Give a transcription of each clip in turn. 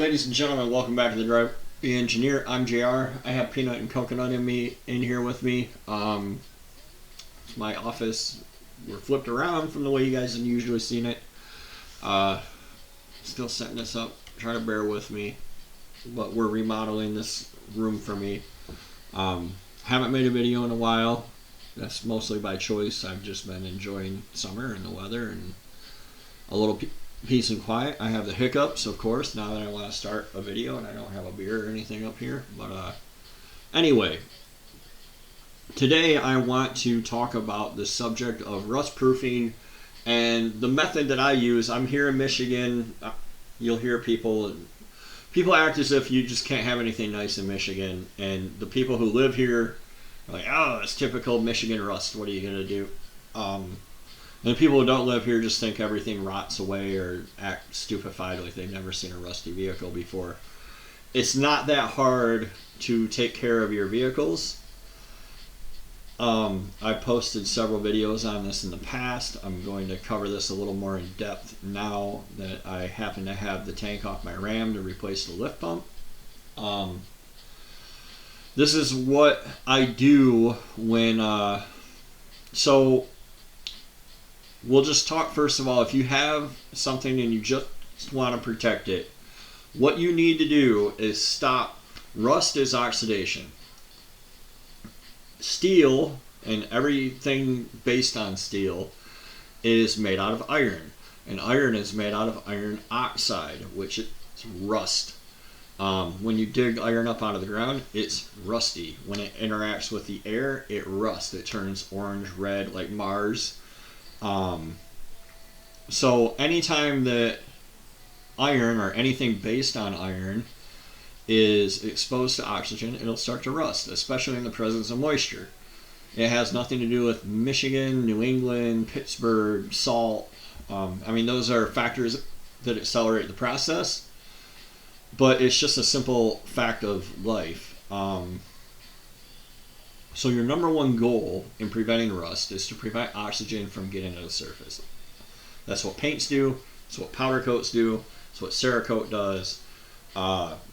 ladies and gentlemen, welcome back to the Drive the Engineer. I'm JR. I have peanut and coconut in here with me. My office, we're flipped around from the way you guys have usually seen it. Still setting this up. Try to bear with me, but we're remodeling this room for me. Haven't made a video in a while. That's mostly by choice. I've just been enjoying summer and the weather and a little peace and quiet. I have the hiccups, of course, now that I want to start a video and I don't have a beer or anything up here. But anyway, today I want to talk about the subject of rust proofing and the method that I use. I'm here in Michigan. You'll hear people act as if you just can't have anything nice in Michigan, and the people who live here are like, oh, it's typical Michigan rust, what are you going to do? And the people who don't live here just think everything rots away or act stupefied like they've never seen a rusty vehicle before. It's not that hard to take care of your vehicles. I posted several videos on this in the past. I'm going to cover this a little more in depth now that I happen to have the tank off my Ram to replace the lift pump. This is what I do when so we'll just talk first of all. If you have something and you just want to protect it, what you need to do is stop. Rust is oxidation. Steel and everything based on steel is made out of iron, and iron is made out of iron oxide, which is rust. When you dig iron up out of the ground, it's rusty. When it interacts with the air, it rusts. It turns orange, red, like Mars. So anytime that iron or anything based on iron is exposed to oxygen, it'll start to rust, especially in the presence of moisture. It has nothing to do with Michigan, New England, Pittsburgh, salt. I mean, those are factors that accelerate the process, but it's just a simple fact of life. So your number one goal in preventing rust is to prevent oxygen from getting to the surface. That's what paints do. That's what powder coats do. That's what Cerakote does.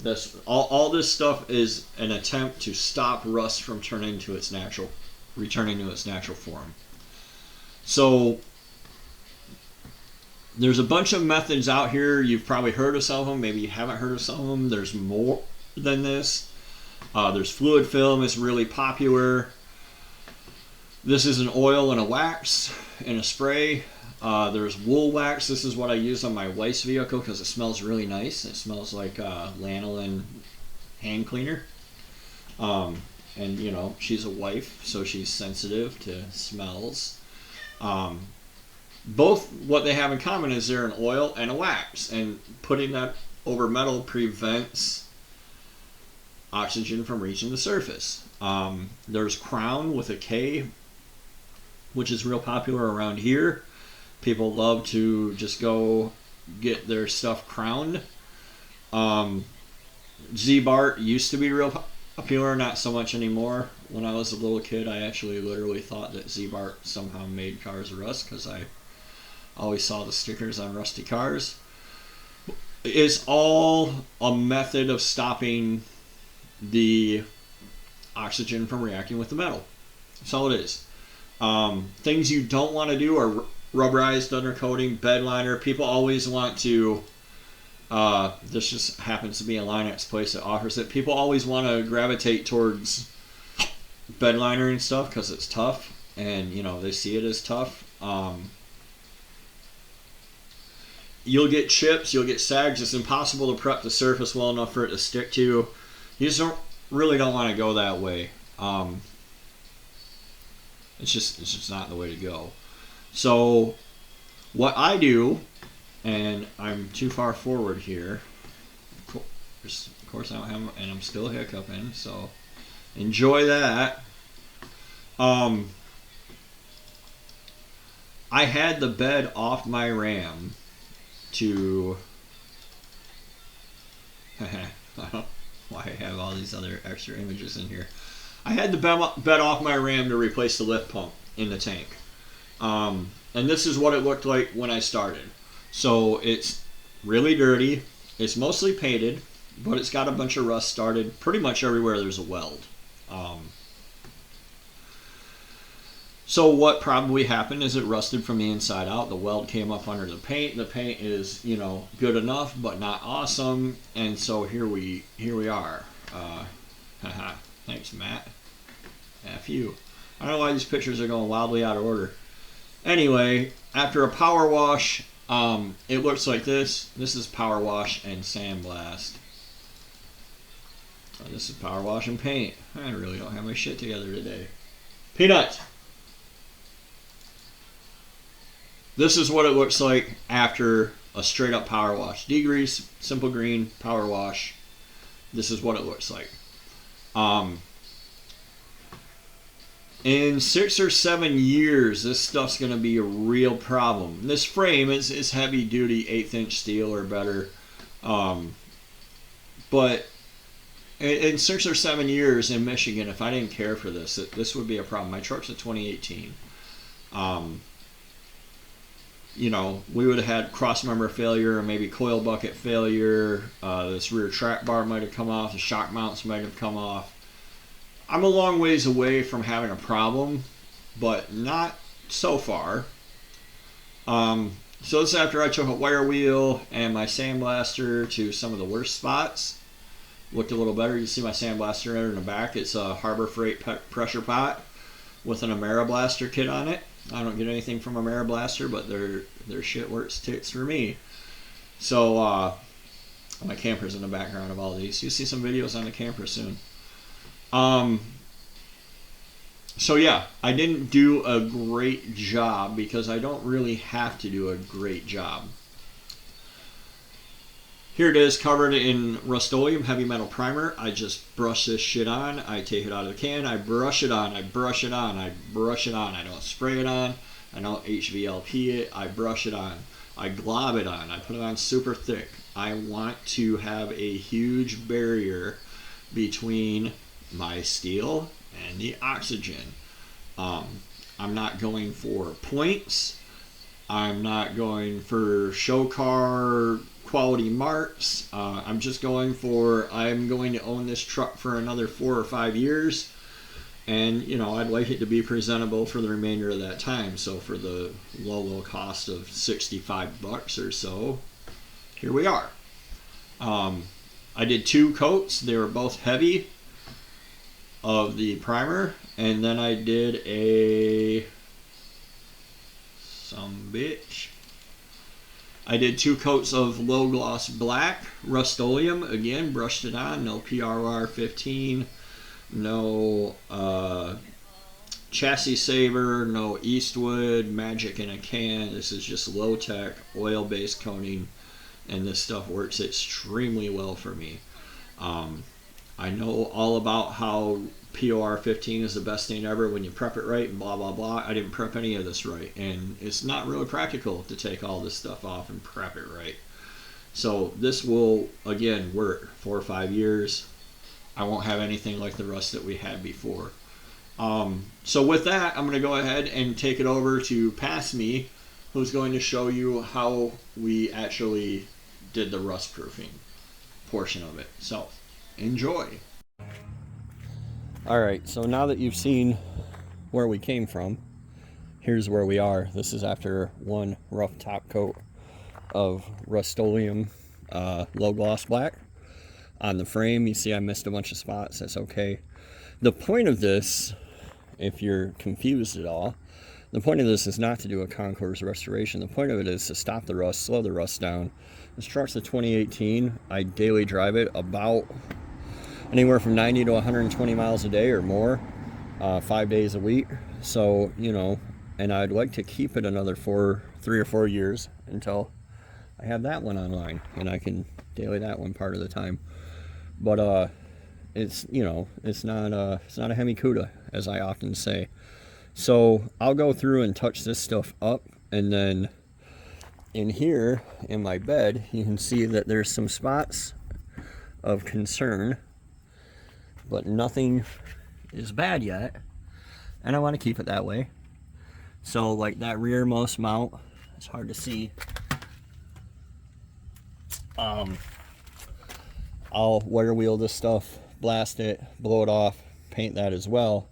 That's all this stuff is an attempt to stop rust from returning to its natural form. So there's a bunch of methods out here. You've probably heard of some of them. Maybe you haven't heard of some of them. There's more than this. There's fluid film. It's really popular. This is an oil and a wax and a spray. There's wool wax. This is what I use on my wife's vehicle because it smells really nice. It smells like lanolin hand cleaner. And you know, she's a wife, so she's sensitive to smells. Both what they have in common is they're an oil and a wax, and putting that over metal prevents oxygen from reaching the surface. There's crown with a K, which is real popular around here. People love to just go get their stuff crowned. Z-Bart used to be real popular, not so much anymore. When I was a little kid, I actually literally thought that Z-Bart somehow made cars rust because I always saw the stickers on rusty cars. It's all a method of stopping the oxygen from reacting with the metal. That's all it is. Things you don't want to do are rubberized undercoating, bed liner. People always want to, this just happens to be a Linex place that offers it. People always want to gravitate towards bed liner and stuff because it's tough, and you know, they see it as tough. You'll get chips, you'll get sags. It's impossible to prep the surface well enough for it to stick to. You just really don't want to go that way. It's just not the way to go. So what I do, and I'm too far forward here. Of course I don't have, and I'm still hiccuping, so enjoy that. I had the bed off my Ram to I don't know why I have all these other extra images in here. I had the bed off my Ram to replace the lift pump in the tank. And this is what it looked like when I started. So it's really dirty. It's mostly painted, but it's got a bunch of rust started pretty much everywhere there's a weld. So what probably happened is it rusted from the inside out. The weld came up under the paint. The paint is, you know, good enough, but not awesome. And so here we are. Haha. Thanks, Matt. F you. I don't know why these pictures are going wildly out of order. Anyway, after a power wash, it looks like this. This is power wash and sandblast. This is power wash and paint. I really don't have my shit together today. Peanut! This is what it looks like after a straight up power wash. Degrease, simple green, power wash. This is what it looks like. In 6 or 7 years, this stuff's going to be a real problem. This frame is heavy duty 1/8 inch steel or better. But in 6 or 7 years in Michigan, if I didn't care for this, this would be a problem. My truck's a 2018. You know, we would have had cross member failure or maybe coil bucket failure. This rear track bar might have come off. The shock mounts might have come off. I'm a long ways away from having a problem, but not so far. So this is after I took a wire wheel and my sandblaster to some of the worst spots. Looked a little better. You see my sandblaster in the back. It's a Harbor Freight pressure pot with an Ameriblaster kit on it. I don't get anything from Ameriblaster, but their shit works tits for me. So my camper's in the background of all these. You'll see some videos on the camper soon. So yeah, I didn't do a great job because I don't really have to do a great job. Here it is, covered in Rust-Oleum heavy metal primer. I just brush this shit on. I take it out of the can. I brush it on. I brush it on. I brush it on. I don't spray it on. I don't HVLP it. I brush it on. I glob it on. I put it on super thick. I want to have a huge barrier between my steel and the oxygen. I'm not going for points. I'm not going for show car quality marks. I'm just going for, I'm going to own this truck for another 4 or 5 years, and you know, I'd like it to be presentable for the remainder of that time. So for the low cost of $65 or so, here we are. I did 2 coats. They were both heavy of the primer, and then I did I did 2 coats of low gloss black Rust-Oleum. Again, brushed it on. No PRR 15, no chassis saver, no Eastwood magic in a can. This is just low tech oil based coating, and this stuff works extremely well for me. I know all about how POR 15 is the best thing ever when you prep it right and blah blah blah. I didn't prep any of this right, and it's not really practical to take all this stuff off and prep it right. So this will again work 4 or 5 years. I won't have anything like the rust that we had before. So with that, I'm going to go ahead and take it over to Pass Me, who's going to show you how we actually did the rust proofing portion of it. So enjoy. Alright, so now that you've seen where we came from, here's where we are. This is after one rough top coat of Rust-Oleum low gloss black on the frame. You see I missed a bunch of spots. That's okay. The point of this, if you're confused at all, the point of this is not to do a concours restoration. The point of it is to stop the rust, slow the rust down. This truck's a 2018. I daily drive it about anywhere from 90 to 120 miles a day or more, 5 days a week. So, you know, and I'd like to keep it another 3 or 4 years until I have that one online and I can daily that one part of the time. But it's, you know, it's not a Hemi Cuda, as I often say. So I'll go through and touch this stuff up, and then in here in my bed you can see that there's some spots of concern, but nothing is bad yet, and I want to keep it that way. So like that rearmost mount, it's hard to see. I'll wire wheel this stuff, blast it, blow it off, paint that as well.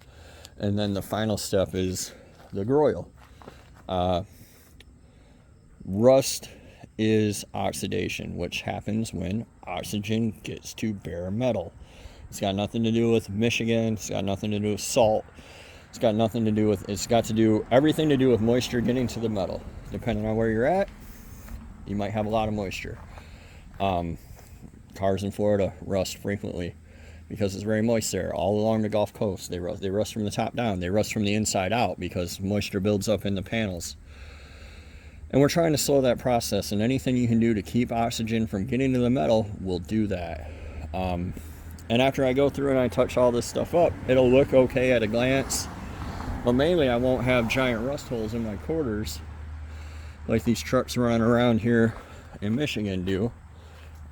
And then the final step is the groil. Rust is oxidation, which happens when oxygen gets to bare metal. It's got nothing to do with Michigan. It's got nothing to do with salt. It's got nothing to do with, it's got to do, everything to do with moisture getting to the metal. Depending on where you're at, you might have a lot of moisture. Cars in Florida rust frequently because it's very moist there. All along the Gulf Coast, they rust from the top down. They rust from the inside out because moisture builds up in the panels. And we're trying to slow that process, and anything you can do to keep oxygen from getting to the metal will do that. And after I go through and I touch all this stuff up, it'll look okay at a glance. But mainly I won't have giant rust holes in my quarters like these trucks running around here in Michigan do.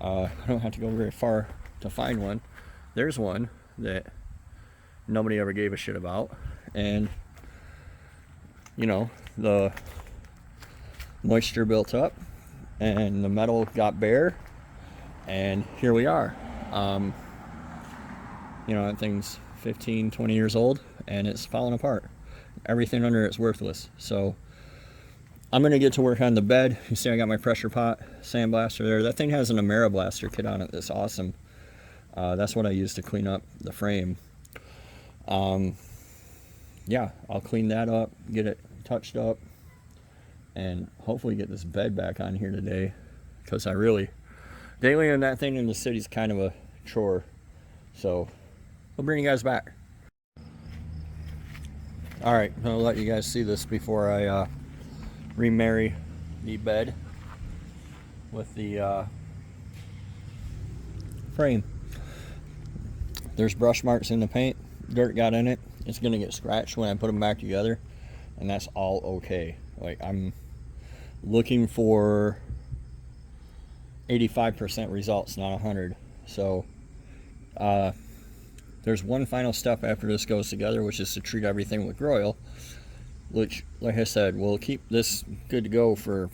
I don't have to go very far to find one. There's one that nobody ever gave a shit about. And, you know, the moisture built up and the metal got bare. And here we are. You know, that thing's 15, 20 years old and it's falling apart. Everything under it's worthless. So I'm going to get to work on the bed. You see I got my pressure pot sandblaster there. That thing has an AmeriBlaster kit on it that's awesome. That's what I use to clean up the frame. Yeah, I'll clean that up, get it touched up, and hopefully get this bed back on here today. Because I really, dailying that thing in the city is kind of a chore. So I'll bring you guys back. Alright, I'll let you guys see this before I remarry the bed with the frame. There's brush marks in the paint. Dirt got in it. It's going to get scratched when I put them back together. And that's all okay. Like, I'm looking for 85% results, not 100. So, there's one final step after this goes together, which is to treat everything with groil, which, like I said, will keep this good to go for,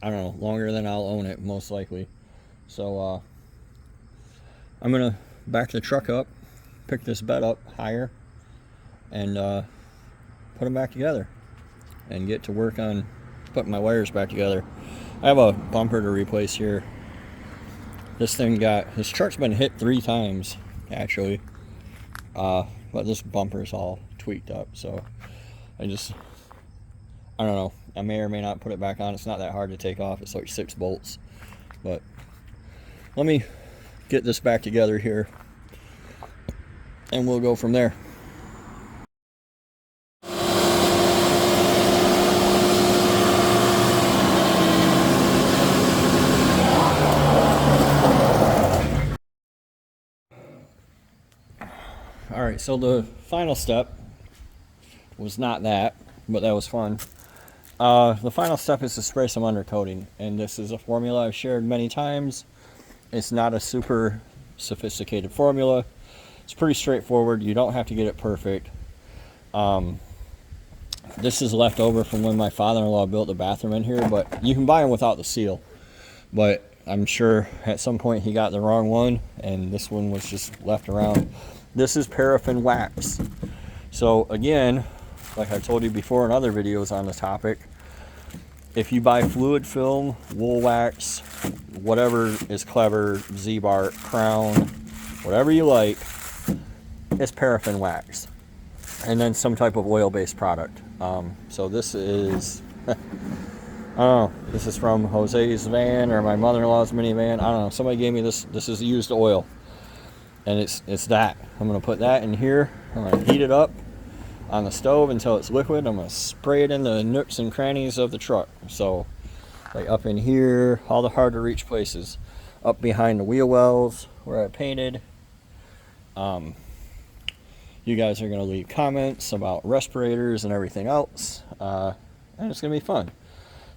I don't know, longer than I'll own it, most likely. So, I'm going to back the truck up, pick this bed up higher, and put them back together, and get to work on putting my wires back together. I have a bumper to replace here. This truck's been hit 3 times, actually. But this bumper's all tweaked up, so I don't know. I may or may not put it back on. It's not that hard to take off. It's like 6 bolts. But let me get this back together here, and we'll go from there. Alright, so the final step was not that, but that was fun. The final step is to spray some undercoating, and this is a formula I've shared many times. It's not a super sophisticated formula. It's pretty straightforward. You don't have to get it perfect. This is left over from when my father-in-law built the bathroom in here, but you can buy them without the seal. But I'm sure at some point he got the wrong one, and this one was just left around. This is paraffin wax. So again, like I told you before in other videos on the topic, if you buy fluid film, wool wax, whatever is clever, Z-Bar, Crown, whatever you like, it's paraffin wax. And then some type of oil-based product. So this is, I don't know, this is from Jose's van or my mother-in-law's minivan. I don't know, somebody gave me this. This is used oil. And it's that. I'm going to put that in here. I'm going to heat it up on the stove until it's liquid. I'm going to spray it in the nooks and crannies of the truck. So, like up in here, all the hard to reach places. Up behind the wheel wells where I painted. You guys are going to leave comments about respirators and everything else. And it's going to be fun.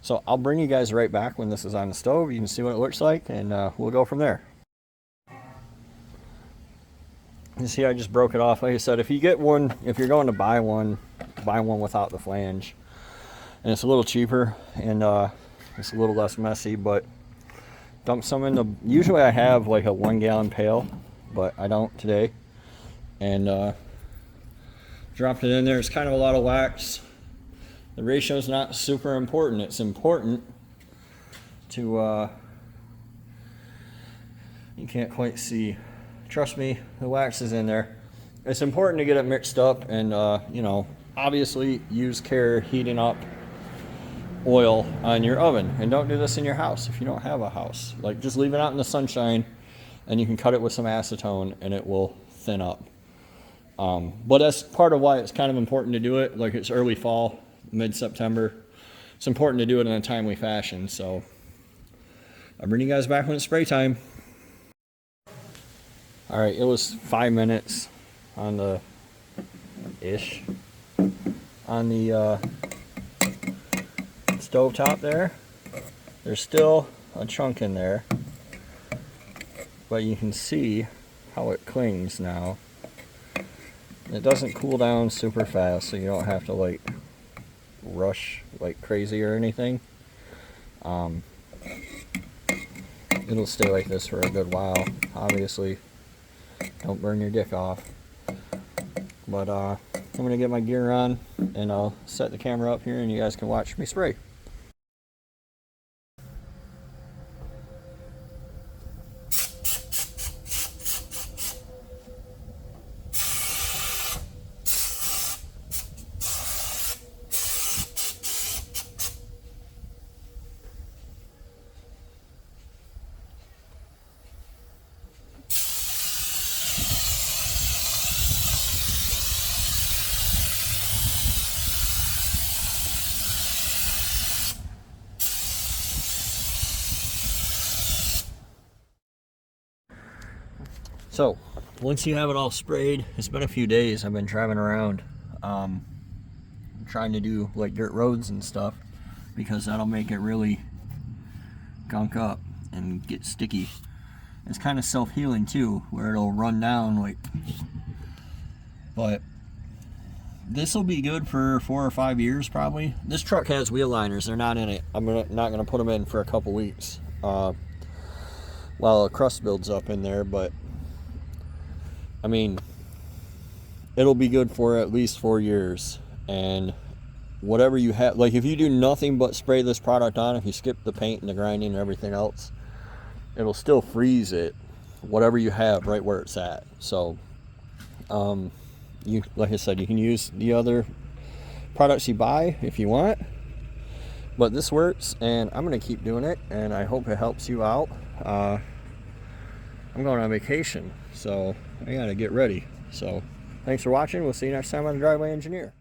So I'll bring you guys right back when this is on the stove. You can see what it looks like, and we'll go from there. You see, I just broke it off. Like I said, if you get one, if you're going to buy one without the flange. And it's a little cheaper, and it's a little less messy, but dump some in the, usually I have like a 1 gallon pail, but I don't today. And dropped it in there. It's kind of a lot of wax. The ratio is not super important. It's important to, you can't quite see. Trust me, the wax is in there. It's important to get it mixed up and, you know, obviously use care heating up oil on your oven. And don't do this in your house if you don't have a house. Like, just leave it out in the sunshine and you can cut it with some acetone and it will thin up. But that's part of why it's kind of important to do it. Like, it's early fall, mid-September. It's important to do it in a timely fashion. So I'll bring you guys back when it's spray time. All right, it was 5 minutes on the stove top there. There's still a chunk in there, but you can see how it clings now. It doesn't cool down super fast, so you don't have to like rush like crazy or anything. It'll stay like this for a good while. Obviously, don't burn your dick off. But I'm gonna get my gear on and I'll set the camera up here and you guys can watch me spray. So, once you have it all sprayed, it's been a few days. I've been driving around trying to do like dirt roads and stuff because that'll make it really gunk up and get sticky. It's kind of self-healing too, where it'll run down like, but this will be good for 4 or 5 years probably. This truck has wheel liners, they're not in it. I'm not gonna put them in for a couple weeks while a crust builds up in there, but I mean, it'll be good for at least 4 years. And whatever you have, like if you do nothing but spray this product on, if you skip the paint and the grinding and everything else, it'll still freeze it, whatever you have right where it's at. So, like I said, you can use the other products you buy if you want, but this works and I'm gonna keep doing it and I hope it helps you out. I'm going on vacation, so I gotta get ready. So thanks for watching. We'll see you next time on The Driveway Engineer.